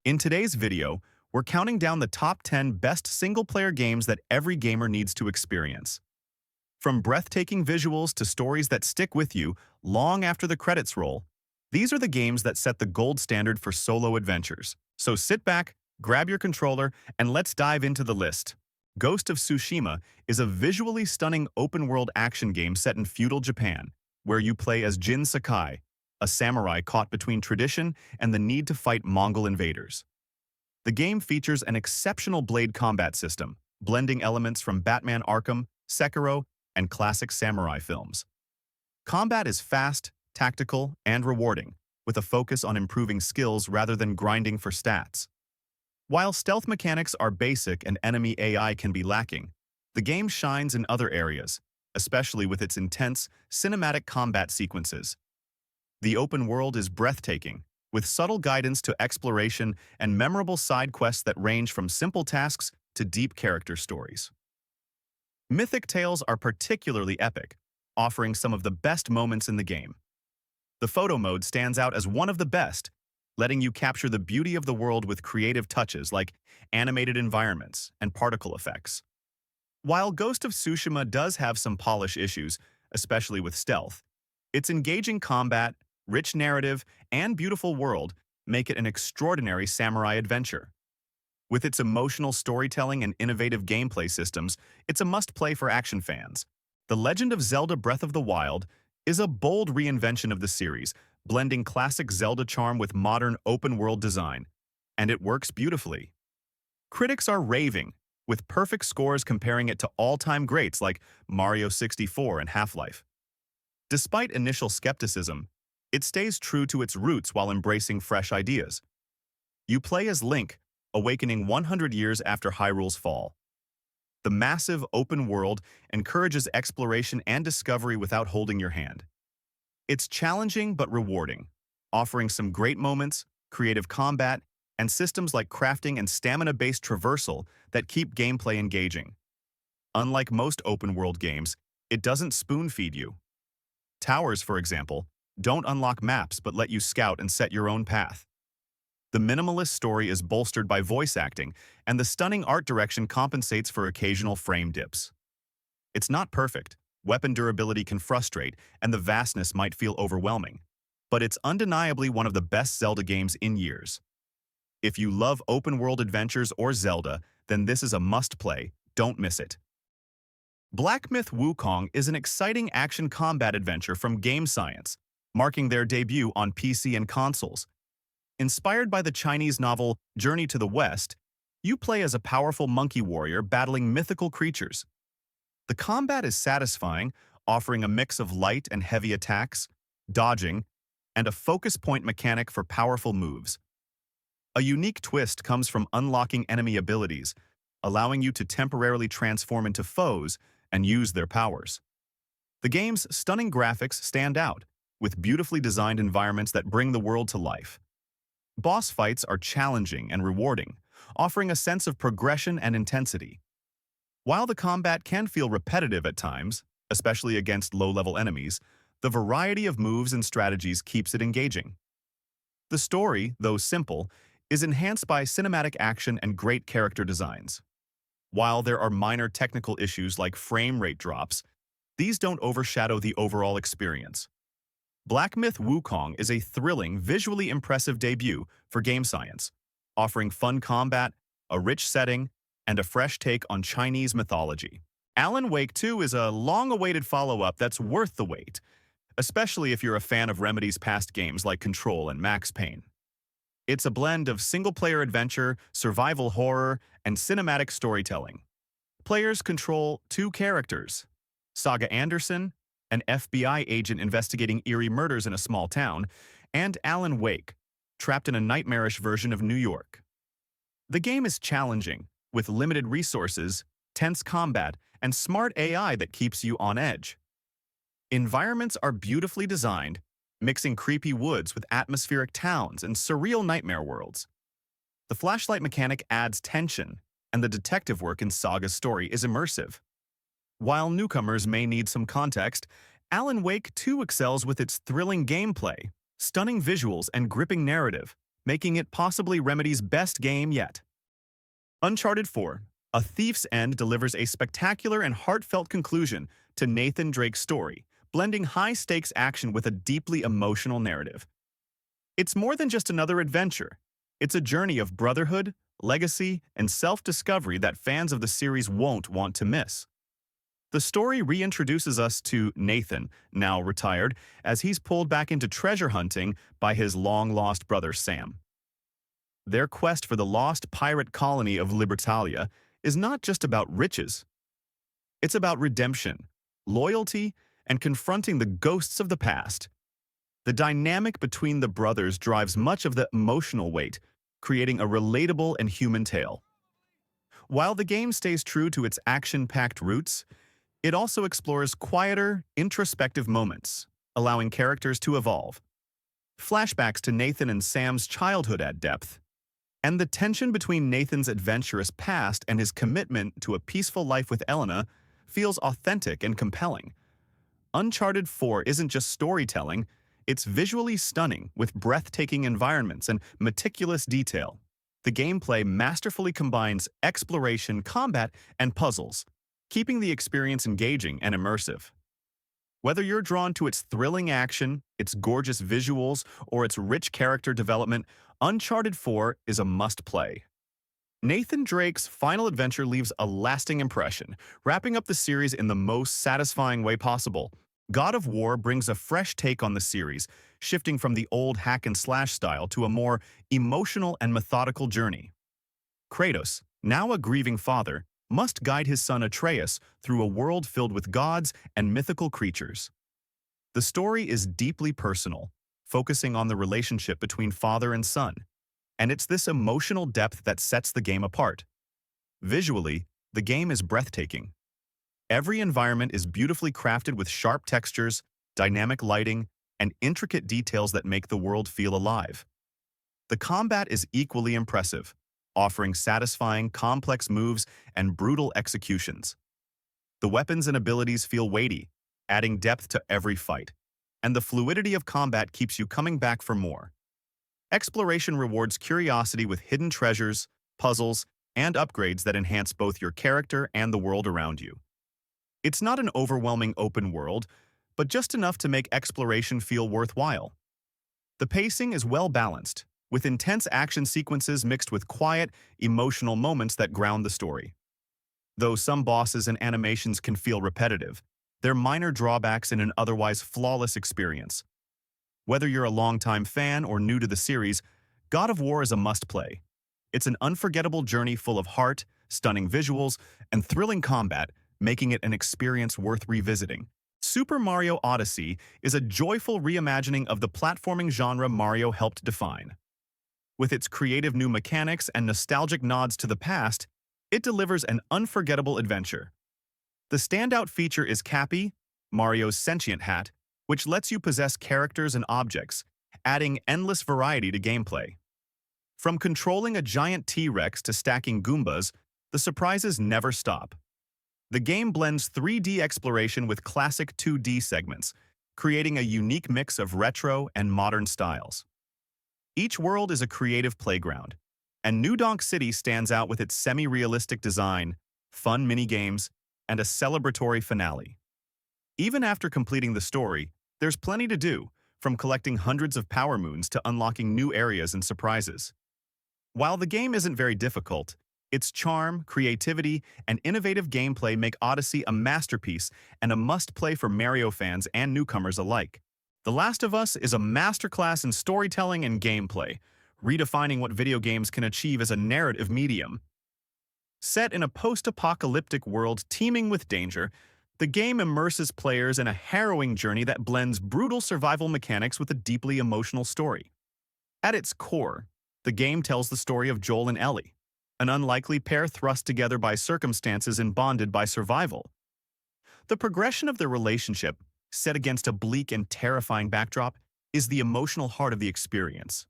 In today's video, we're counting down the top 10 best single-player games that every gamer needs to experience. From breathtaking visuals to stories that stick with you long after the credits roll, these are the games that set the gold standard for solo adventures. So sit back, grab your controller, and let's dive into the list. Ghost of Tsushima is a visually stunning open-world action game set in feudal Japan, where you play as Jin Sakai, a samurai caught between tradition and the need to fight Mongol invaders. The game features an exceptional blade combat system, blending elements from Batman Arkham, Sekiro, and classic samurai films. Combat is fast, tactical, and rewarding, with a focus on improving skills rather than grinding for stats. While stealth mechanics are basic and enemy AI can be lacking, the game shines in other areas, especially with its intense, cinematic combat sequences. The open world is breathtaking, with subtle guidance to exploration and memorable side quests that range from simple tasks to deep character stories. Mythic tales are particularly epic, offering some of the best moments in the game. The photo mode stands out as one of the best, letting you capture the beauty of the world with creative touches like animated environments and particle effects. While Ghost of Tsushima does have some polish issues, especially with stealth, its engaging combat, rich narrative, and beautiful world make it an extraordinary samurai adventure. With its emotional storytelling and innovative gameplay systems, it's a must-play for action fans. The Legend of Zelda Breath of the Wild is a bold reinvention of the series, blending classic Zelda charm with modern open-world design, and it works beautifully. Critics are raving, with perfect scores comparing it to all-time greats like Mario 64 and Half-Life. Despite initial skepticism, it stays true to its roots while embracing fresh ideas. You play as Link, awakening 100 years after Hyrule's fall. The massive open world encourages exploration and discovery without holding your hand. It's challenging but rewarding, offering some great moments, creative combat, and systems like crafting and stamina-based traversal that keep gameplay engaging. Unlike most open-world games, it doesn't spoon-feed you. Towers, for example, don't unlock maps but let you scout and set your own path. The minimalist story is bolstered by voice acting, and the stunning art direction compensates for occasional frame dips. It's not perfect, weapon durability can frustrate, and the vastness might feel overwhelming, but it's undeniably one of the best Zelda games in years. If you love open-world adventures or Zelda, then this is a must-play, don't miss it. Black Myth Wukong is an exciting action combat adventure from Game Science, marking their debut on PC and consoles. Inspired by the Chinese novel Journey to the West, you play as a powerful monkey warrior battling mythical creatures. The combat is satisfying, offering a mix of light and heavy attacks, dodging, and a focus point mechanic for powerful moves. A unique twist comes from unlocking enemy abilities, allowing you to temporarily transform into foes and use their powers. The game's stunning graphics stand out, with beautifully designed environments that bring the world to life. Boss fights are challenging and rewarding, offering a sense of progression and intensity. While the combat can feel repetitive at times, especially against low-level enemies, the variety of moves and strategies keeps it engaging. The story, though simple, is enhanced by cinematic action and great character designs. While there are minor technical issues like frame rate drops, these don't overshadow the overall experience. Black Myth Wukong is a thrilling, visually impressive debut for Game Science, offering fun combat, a rich setting, and a fresh take on Chinese mythology. Alan Wake 2 is a long-awaited follow-up that's worth the wait, especially if you're a fan of Remedy's past games like Control and Max Payne. It's a blend of single-player adventure, survival horror, and cinematic storytelling. Players control two characters, Saga Anderson, an FBI agent investigating eerie murders in a small town, and Alan Wake, trapped in a nightmarish version of New York. The game is challenging, with limited resources, tense combat, and smart AI that keeps you on edge. Environments are beautifully designed, mixing creepy woods with atmospheric towns and surreal nightmare worlds. The flashlight mechanic adds tension, and the detective work in Saga's story is immersive. While newcomers may need some context, Alan Wake 2 excels with its thrilling gameplay, stunning visuals, and gripping narrative, making it possibly Remedy's best game yet. Uncharted 4, A Thief's End delivers a spectacular and heartfelt conclusion to Nathan Drake's story, blending high-stakes action with a deeply emotional narrative. It's more than just another adventure. It's a journey of brotherhood, legacy, and self-discovery that fans of the series won't want to miss. The story reintroduces us to Nathan, now retired, as he's pulled back into treasure hunting by his long-lost brother Sam. Their quest for the lost pirate colony of Libertalia is not just about riches. It's about redemption, loyalty, and confronting the ghosts of the past. The dynamic between the brothers drives much of the emotional weight, creating a relatable and human tale. While the game stays true to its action-packed roots, it also explores quieter, introspective moments, allowing characters to evolve. Flashbacks to Nathan and Sam's childhood add depth, and the tension between Nathan's adventurous past and his commitment to a peaceful life with Elena feels authentic and compelling. Uncharted 4 isn't just storytelling, it's visually stunning with breathtaking environments and meticulous detail. The gameplay masterfully combines exploration, combat, and puzzles, keeping the experience engaging and immersive. Whether you're drawn to its thrilling action, its gorgeous visuals, or its rich character development, Uncharted 4 is a must-play. Nathan Drake's final adventure leaves a lasting impression, wrapping up the series in the most satisfying way possible. God of War brings a fresh take on the series, shifting from the old hack-and-slash style to a more emotional and methodical journey. Kratos, now a grieving father, must guide his son Atreus through a world filled with gods and mythical creatures. The story is deeply personal, focusing on the relationship between father and son, and it's this emotional depth that sets the game apart. Visually, the game is breathtaking. Every environment is beautifully crafted with sharp textures, dynamic lighting, and intricate details that make the world feel alive. The combat is equally impressive, offering satisfying, complex moves and brutal executions. The weapons and abilities feel weighty, adding depth to every fight, and the fluidity of combat keeps you coming back for more. Exploration rewards curiosity with hidden treasures, puzzles, and upgrades that enhance both your character and the world around you. It's not an overwhelming open world, but just enough to make exploration feel worthwhile. The pacing is well balanced, with intense action sequences mixed with quiet, emotional moments that ground the story. Though some bosses and animations can feel repetitive, they're minor drawbacks in an otherwise flawless experience. Whether you're a longtime fan or new to the series, God of War is a must-play. It's an unforgettable journey full of heart, stunning visuals, and thrilling combat, making it an experience worth revisiting. Super Mario Odyssey is a joyful reimagining of the platforming genre Mario helped define. With its creative new mechanics and nostalgic nods to the past, it delivers an unforgettable adventure. The standout feature is Cappy, Mario's sentient hat, which lets you possess characters and objects, adding endless variety to gameplay. From controlling a giant T-Rex to stacking Goombas, the surprises never stop. The game blends 3D exploration with classic 2D segments, creating a unique mix of retro and modern styles. Each world is a creative playground, and New Donk City stands out with its semi-realistic design, fun minigames, and a celebratory finale. Even after completing the story, there's plenty to do, from collecting hundreds of power moons to unlocking new areas and surprises. While the game isn't very difficult, its charm, creativity, and innovative gameplay make Odyssey a masterpiece and a must-play for Mario fans and newcomers alike. The Last of Us is a masterclass in storytelling and gameplay, redefining what video games can achieve as a narrative medium. Set in a post-apocalyptic world teeming with danger, the game immerses players in a harrowing journey that blends brutal survival mechanics with a deeply emotional story. At its core, the game tells the story of Joel and Ellie, an unlikely pair thrust together by circumstances and bonded by survival. The progression of their relationship, set against a bleak and terrifying backdrop, is the emotional heart of the experience.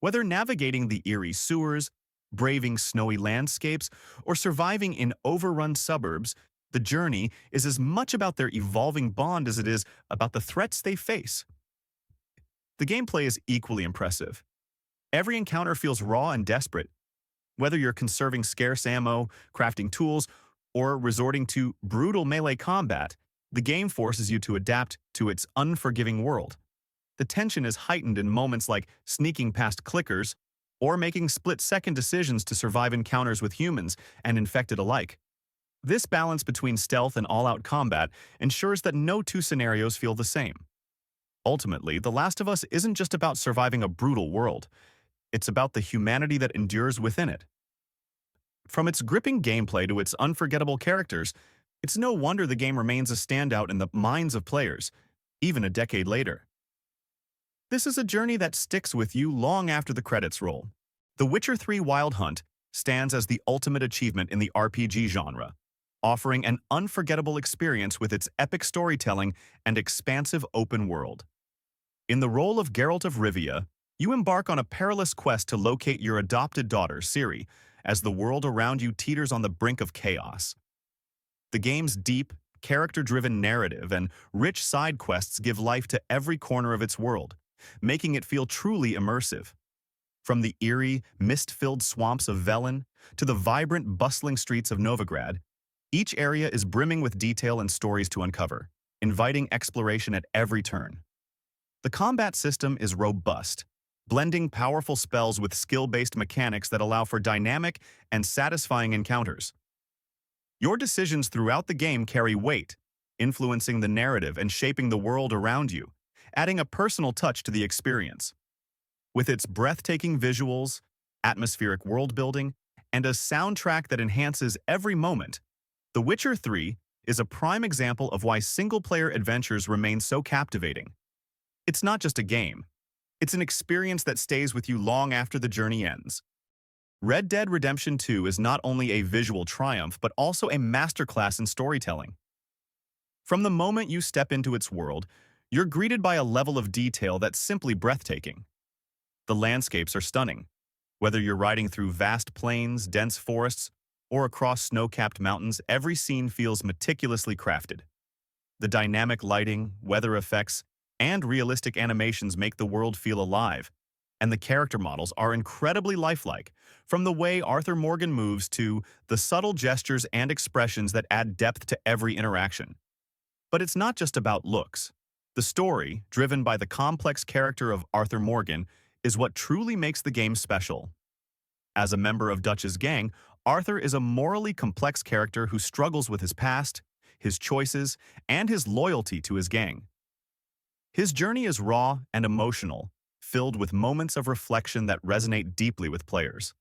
Whether navigating the eerie sewers, braving snowy landscapes, or surviving in overrun suburbs, the journey is as much about their evolving bond as it is about the threats they face. The gameplay is equally impressive. Every encounter feels raw and desperate. Whether you're conserving scarce ammo, crafting tools, or resorting to brutal melee combat, the game forces you to adapt to its unforgiving world. The tension is heightened in moments like sneaking past clickers or making split-second decisions to survive encounters with humans and infected alike. This balance between stealth and all-out combat ensures that no two scenarios feel the same. Ultimately, The Last of Us isn't just about surviving a brutal world. It's about the humanity that endures within it. From its gripping gameplay to its unforgettable characters, it's no wonder the game remains a standout in the minds of players, even a decade later. This is a journey that sticks with you long after the credits roll. The Witcher 3 Wild Hunt stands as the ultimate achievement in the RPG genre, offering an unforgettable experience with its epic storytelling and expansive open world. In the role of Geralt of Rivia, you embark on a perilous quest to locate your adopted daughter, Ciri, as the world around you teeters on the brink of chaos. The game's deep, character-driven narrative and rich side quests give life to every corner of its world, making it feel truly immersive. From the eerie, mist-filled swamps of Velen to the vibrant, bustling streets of Novigrad, each area is brimming with detail and stories to uncover, inviting exploration at every turn. The combat system is robust, blending powerful spells with skill-based mechanics that allow for dynamic and satisfying encounters. Your decisions throughout the game carry weight, influencing the narrative and shaping the world around you, adding a personal touch to the experience. With its breathtaking visuals, atmospheric world-building, and a soundtrack that enhances every moment, The Witcher 3 is a prime example of why single-player adventures remain so captivating. It's not just a game. It's an experience that stays with you long after the journey ends. Red Dead Redemption 2 is not only a visual triumph, but also a masterclass in storytelling. From the moment you step into its world, you're greeted by a level of detail that's simply breathtaking. The landscapes are stunning. Whether you're riding through vast plains, dense forests, or across snow-capped mountains, every scene feels meticulously crafted. The dynamic lighting, weather effects, and realistic animations make the world feel alive, and the character models are incredibly lifelike, from the way Arthur Morgan moves to the subtle gestures and expressions that add depth to every interaction. But it's not just about looks. The story, driven by the complex character of Arthur Morgan, is what truly makes the game special. As a member of Dutch's gang, Arthur is a morally complex character who struggles with his past, his choices, and his loyalty to his gang. His journey is raw and emotional, filled with moments of reflection that resonate deeply with players.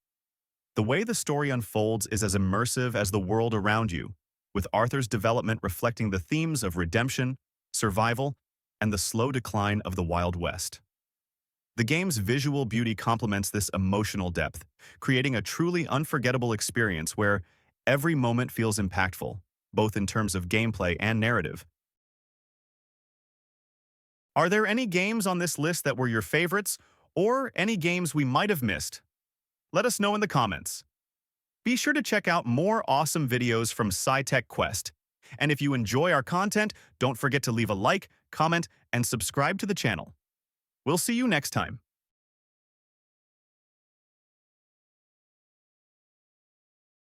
The way the story unfolds is as immersive as the world around you, with Arthur's development reflecting the themes of redemption, survival, and the slow decline of the Wild West. The game's visual beauty complements this emotional depth, creating a truly unforgettable experience where every moment feels impactful, both in terms of gameplay and narrative. Are there any games on this list that were your favorites, or any games we might have missed? Let us know in the comments. Be sure to check out more awesome videos from SciTech Quest. And if you enjoy our content, don't forget to leave a like, comment, and subscribe to the channel. We'll see you next time.